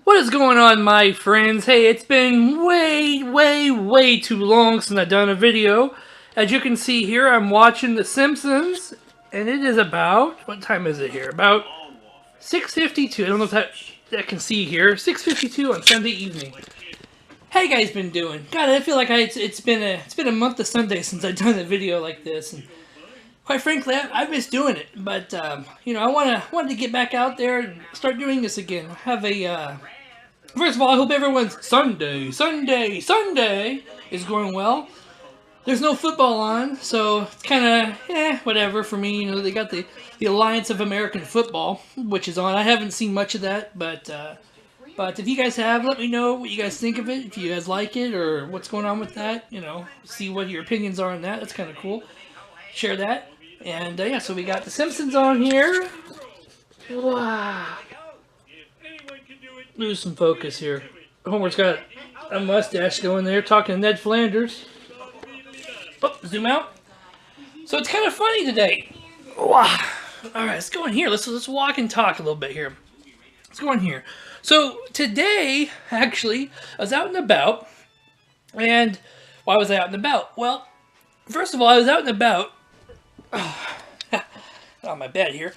What is going on, my friends? Hey, it's been way too long since I've done a video. As you can see here, I'm watching The Simpsons, and it is about, what time is it here? About 6:52. I don't know if that can see here. 6:52 on Sunday evening. How you guys been doing? God, I feel like it's been a month of Sunday since I've done a video like this, and quite frankly, I miss doing it. But I wanted to get back out there and start doing this again. Have a First of all, I hope everyone's Sunday is going well. There's no football on, so it's kind of whatever for me. They got the Alliance of American Football, which is on. I haven't seen much of that, but if you guys have, let me know what you guys think of it. If you guys like it or what's going on with that, see what your opinions are on that. That's kind of cool. Share that, and so we got The Simpsons on here. Wow. Lose some focus here. Homer's got a mustache going there, talking to Ned Flanders. Oh, zoom out. So it's kind of funny today. Wow. All right, let's go in here. Let's walk and talk a little bit here. Let's go in here. So today, actually, I was out and about. And why was I out and about? Well, first of all, I was out and about. On my bed here.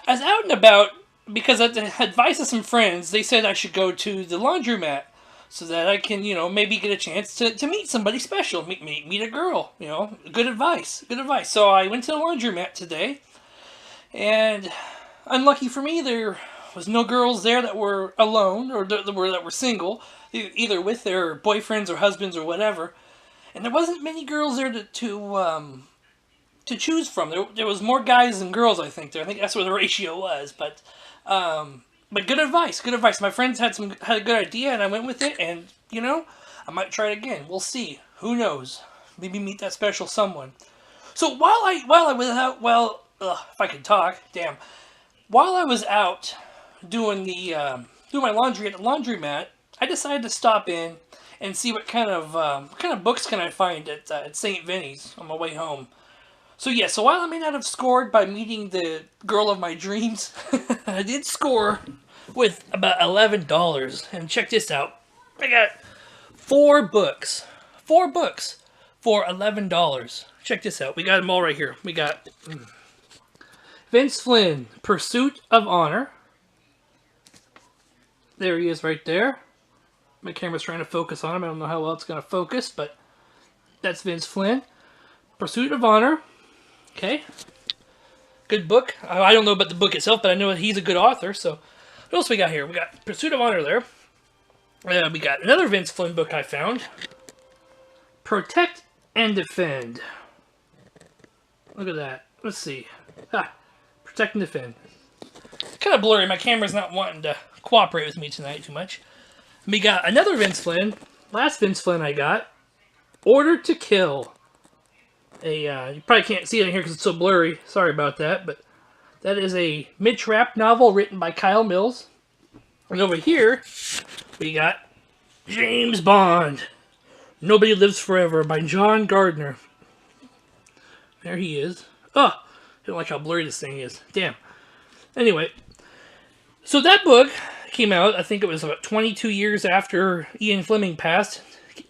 I was out and about because at the advice of some friends, they said I should go to the Laundromat so that I can, maybe get a chance to meet somebody special, meet a girl, good advice. So I went to the Laundromat today, and unlucky for me, there was no girls there that were alone or that were single, either with their boyfriends or husbands or whatever, and there wasn't many girls there to choose from. There was more guys than girls, I think. I think that's what the ratio was, but good advice. My friends had a good idea, and I went with it. And I might try it again. We'll see. Who knows? Maybe meet that special someone. So while I was out, if I could talk, damn. While I was out doing doing my laundry at the laundromat, I decided to stop in and see what kind of books can I find at St. Vinny's on my way home. So while I may not have scored by meeting the girl of my dreams, I did score with about $11. And check this out. I got 4 books. 4 books for $11. Check this out. We got them all right here. We got Vince Flynn, Pursuit of Honor. There he is right there. My camera's trying to focus on him. I don't know how well it's going to focus, but that's Vince Flynn. Pursuit of Honor. Okay. Good book. I don't know about the book itself, but I know he's a good author. So, what else we got here? We got Pursuit of Honor there. We got another Vince Flynn book I found. Protect and Defend. Look at that. Let's see. Protect and Defend. Kind of blurry. My camera's not wanting to cooperate with me tonight too much. We got another Vince Flynn. Last Vince Flynn I got. Order to Kill. You probably can't see it in here because it's so blurry. Sorry about that, but that is a mid-trap novel written by Kyle Mills. And over here, we got James Bond. Nobody Lives Forever by John Gardner. There he is. Oh, I don't like how blurry this thing is. Damn. Anyway, so that book came out, I think it was about 22 years after Ian Fleming passed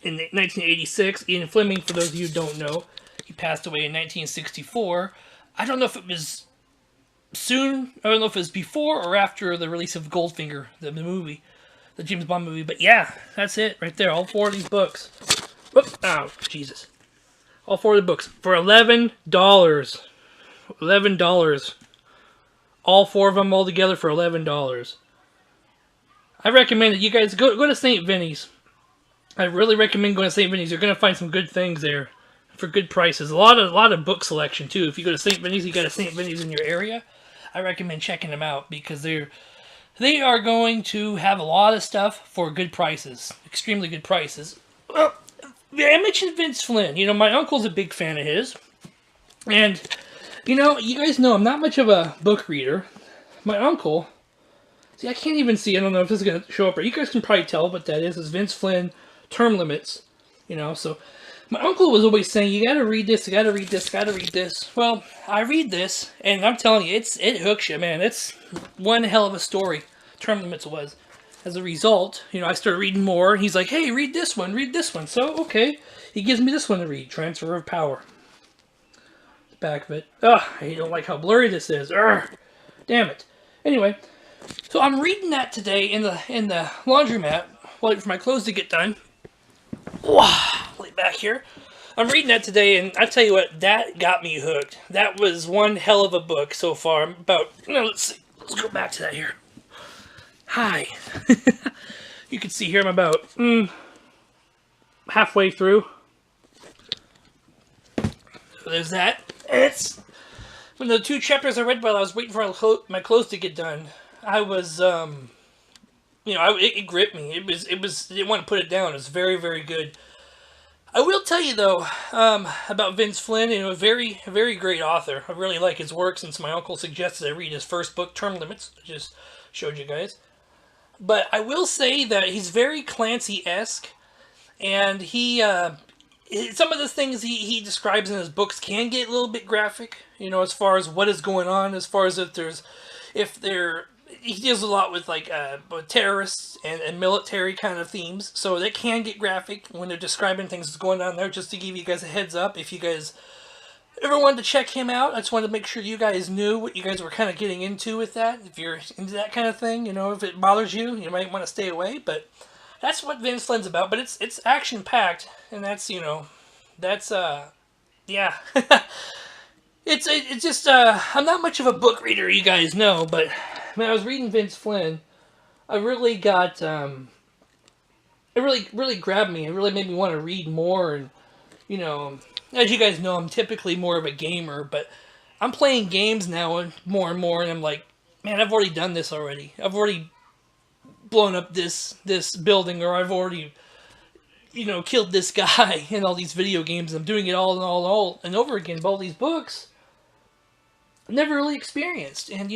in 1986. Ian Fleming, for those of you who don't know, he passed away in 1964. I don't know if it was soon. I don't know if it was before or after the release of Goldfinger, the movie, the James Bond movie. But yeah, that's it right there. All 4 of these books. Whoop! Oh, Jesus! All 4 of the books for $11. $11. All 4 of them all together for $11. I recommend that you guys go to St. Vinny's. I really recommend going to St. Vinny's. You're gonna find some good things there. For good prices. A lot of book selection too. If you go to St. Vinny's, you got a St. Vinny's in your area. I recommend checking them out because they are going to have a lot of stuff for good prices. Extremely good prices. Well, I mentioned Vince Flynn. My uncle's a big fan of his. And, you guys know I'm not much of a book reader. My uncle, see, I can't even see. I don't know if this is going to show up. Or you guys can probably tell what that is. It's Vince Flynn, Term Limits. So my uncle was always saying, you gotta read this, you gotta read this, gotta read this. Well, I read this, and I'm telling you, it hooks you, man. It's one hell of a story. Term Limits was. as a result, I started reading more. And he's like, hey, read this one, read this one. So, okay. He gives me this one to read, Transfer of Power. The back of it. Ugh, I don't like how blurry this is. Urgh. Damn it. Anyway, so I'm reading that today in the laundromat, waiting for my clothes to get done. Lay back here. I'm reading that today, and I tell you what, that got me hooked. That was one hell of a book so far. I'm about, let's see. Let's go back to that here. Hi. You can see here I'm about halfway through. So there's that. It's when the 2 chapters I read while I was waiting for my clothes to get done. I was, it gripped me. It didn't want to put it down. It's very, very good. I will tell you though about Vince Flynn. A very, very great author. I really like his work since my uncle suggested I read his first book, Term Limits. I just showed you guys. But I will say that he's very Clancy-esque, and he some of the things he describes in his books can get a little bit graphic. As far as what is going on, as far as he deals a lot with with terrorists and military kind of themes, so that can get graphic when they're describing things that's going on there. Just to give you guys a heads up, if you guys ever wanted to check him out, I just wanted to make sure you guys knew what you guys were kind of getting into with that. If you're into that kind of thing, if it bothers you, you might want to stay away. But that's what Vince Flynn's about. But it's action packed, and that's yeah. It's just I'm not much of a book reader, you guys know, but when I was reading Vince Flynn, I really got it really grabbed me. It really made me want to read more. And as you guys know, I'm typically more of a gamer, but I'm playing games now and more, and I'm like, man, I've already done this already. I've already blown up this building, or I've already killed this guy in all these video games. I'm doing it all and over again. But all these books I've never really experienced. And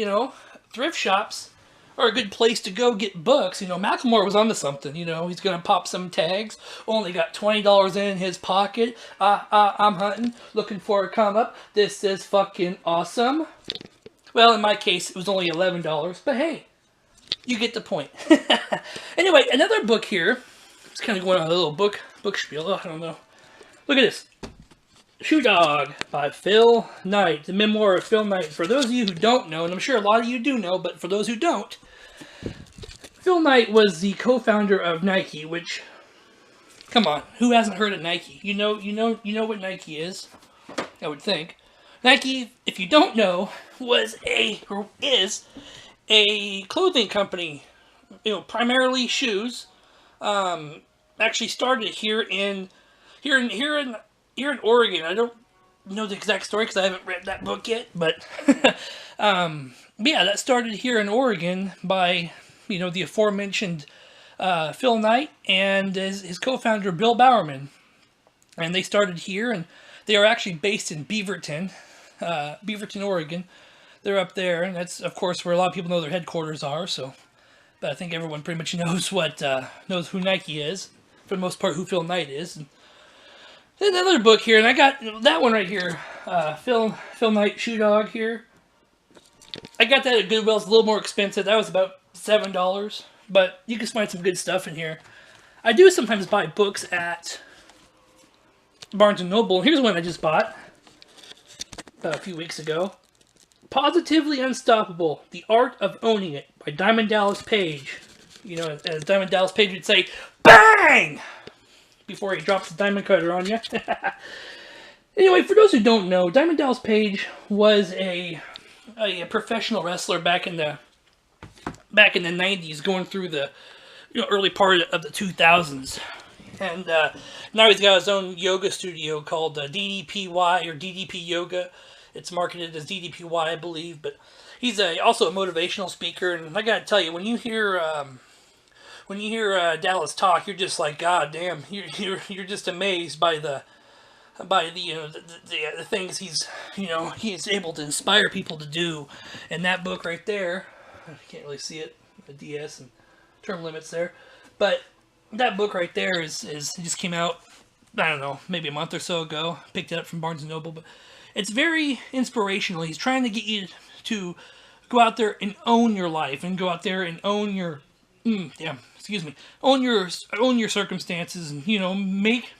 thrift shops are a good place to go get books. Macklemore was onto something. He's gonna pop some tags. Only got $20 in his pocket. I'm hunting, looking for a come up. This is fucking awesome. Well, in my case, it was only $11, but hey, you get the point. Anyway, another book here. It's kind of going on a little book spiel. Oh, I don't know. Look at this. Shoe Dog by Phil Knight. The memoir of Phil Knight. For those of you who don't know, and I'm sure a lot of you do know, but for those who don't, Phil Knight was the co-founder of Nike, which, come on, who hasn't heard of Nike? You know what Nike is, I would think. Nike, if you don't know, is a clothing company, primarily shoes. Actually started here in Oregon. I don't know the exact story because I haven't read that book yet, but yeah, that started here in Oregon by the aforementioned Phil Knight and his co-founder Bill Bowerman, and they started here, and they are actually based in Beaverton, Oregon. They're up there, and that's of course where a lot of people know their headquarters are. So, but I think everyone pretty much knows knows who Nike is, for the most part, who Phil Knight is. And then another book here, and I got that one right here, Phil Knight Shoe Dog here. I got that at Goodwill. It's a little more expensive. That was about $7, but you can find some good stuff in here. I do sometimes buy books at Barnes & Noble. Here's one I just bought about a few weeks ago. Positively Unstoppable, The Art of Owning It by Diamond Dallas Page. As Diamond Dallas Page would say, BANG! Before he drops the diamond cutter on you. Anyway, for those who don't know, Diamond Dallas Page was a professional wrestler back in the 90s, going through the early part of the 2000s. And now he's got his own yoga studio called DDPY or DDP Yoga. It's marketed as DDPY, I believe, but he's also a motivational speaker. And I gotta tell you, when you hear Dallas talk, you're just like, God damn, you're just amazed by the things he's able to inspire people to do. And that book right there, I can't really see it, the DS and Term Limits there, but that book right there is it just came out, I don't know, maybe a month or so ago. Picked it up from Barnes & Noble, but it's very inspirational. He's trying to get you to go out there and own your life, and go out there and own your Yeah, excuse me. Own your circumstances, and make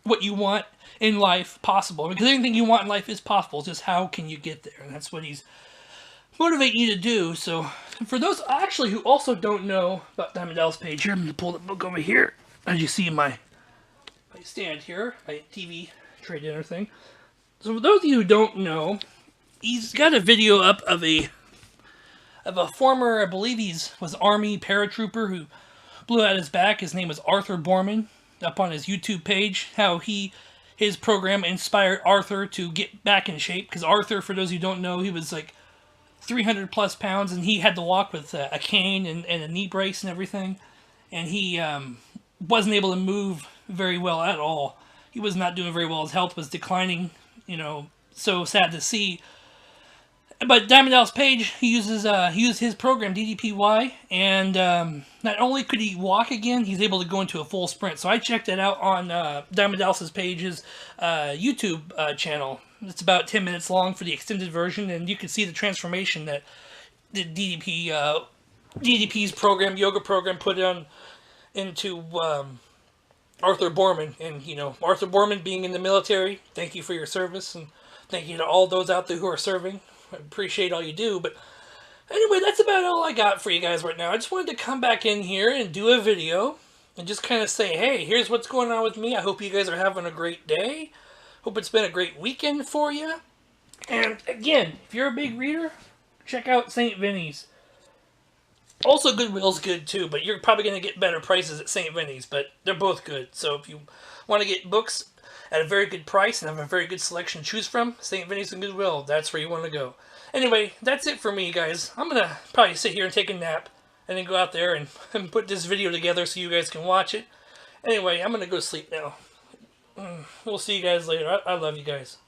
what you want in life possible. Because anything you want in life is possible. It's just how can you get there, and that's what he's motivating you to do. So, for those actually who also don't know about Diamond Dallas Page, here I'm gonna pull the book over here, as you see in my stand here, my TV trade dinner thing. So, for those of you who don't know, he's got a video up of a former, I believe was Army paratrooper who blew out his back. His name was Arthur Borman, up on his YouTube page. How his program inspired Arthur to get back in shape. Because Arthur, for those who don't know, he was like 300 plus pounds, and he had to walk with a cane and a knee brace and everything. And he wasn't able to move very well at all. He was not doing very well. His health was declining. So sad to see. But Diamond Dallas Page, he used his program DDPY, and not only could he walk again, he's able to go into a full sprint. So I checked it out on Diamond Dallas Page's YouTube channel. It's about 10 minutes long for the extended version, and you can see the transformation that the DDP's program, yoga program, put into Arthur Borman. And Arthur Borman being in the military, thank you for your service, and thank you to all those out there who are serving. I appreciate all you do, but anyway, that's about all I got for you guys right now. I just wanted to come back in here and do a video and just kind of say, hey, here's what's going on with me. I hope you guys are having a great day. Hope it's been a great weekend for you. And again, if you're a big reader, check out St. Vinny's. Also, Goodwill's good too, but you're probably going to get better prices at St. Vinny's, but they're both good. So if you want to get books at a very good price and have a very good selection to choose from, St. Vinny's and Goodwill, that's where you want to go. Anyway, that's it for me, guys. I'm going to probably sit here and take a nap and then go out there and put this video together so you guys can watch it. Anyway, I'm going to go sleep now. We'll see you guys later. I love you guys.